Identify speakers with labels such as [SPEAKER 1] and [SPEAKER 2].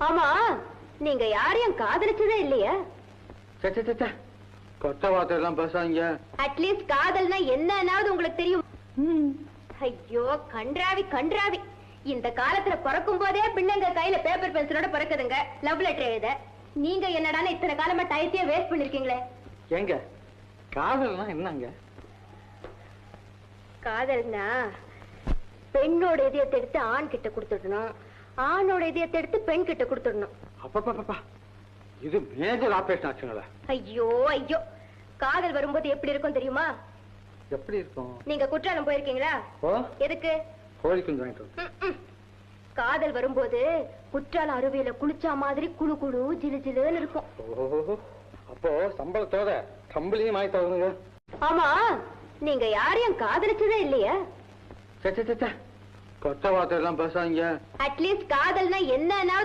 [SPEAKER 1] ஆமா, நீங்க யாரையும் காதலிச்சதே இல்லையா?
[SPEAKER 2] கொட்ட வார்த்தை எல்லாம் பேசாதீங்க.
[SPEAKER 1] அட்லீஸ்ட் காதல்னா என்னன்னாவது உங்களுக்கு தெரியும்? ஐயோ கன்றாவி கன்றாவி, இந்த காலத்துல பிறக்கும் போதே பிள்ளைங்க கையில பேப்பர் பென்சிலோட பிறக்குதுங்க லவ் லெட்டர் எழுத. நீங்க என்னடான இத்தனை காலமா டயத்தையே வேஸ்ட் பண்ணிருக்கீங்களே.
[SPEAKER 2] ஏங்க காதல்னா என்னங்க?
[SPEAKER 1] காதல்னா பெண்ணோட இதயத்தை எடுத்து ஆண் கிட்ட கொடுத்துடணும், ஆணோட இதயத்தை எடுத்து பெண் கிட்ட கொடுத்துடணும்.
[SPEAKER 2] அப்பா இது மேஜர் ஆபரேஷன் ஆச்சுங்களா?
[SPEAKER 1] ஐயோ ஐயோ, காதல் வரும்போது எப்படி இருக்கும் தெரியுமா?
[SPEAKER 2] எப்படி இருக்கும்?
[SPEAKER 1] நீங்க குற்றாலம் போயிருக்கீங்களா? எதுக்கு?
[SPEAKER 2] கோழி குஞ்சு வாங்கிட்டு.
[SPEAKER 1] காதல் வரும்போது குற்றாலம் அருவியில குளிச்சா மாதிரி குளு குளு ஜிலு ஜிலுன்னு இருக்கும்.
[SPEAKER 2] அப்போ சம்பளத்தோட கம்பளியும் வாங்கி தருங்க.
[SPEAKER 1] ஆமா, நீங்க யாரையும் காதலிச்சதே இல்லையா?
[SPEAKER 2] கொட்ட வார்த்தை எல்லாம் பேசாதீங்க.
[SPEAKER 1] அட்லீஸ்ட் காதல்னா என்னன்னாவது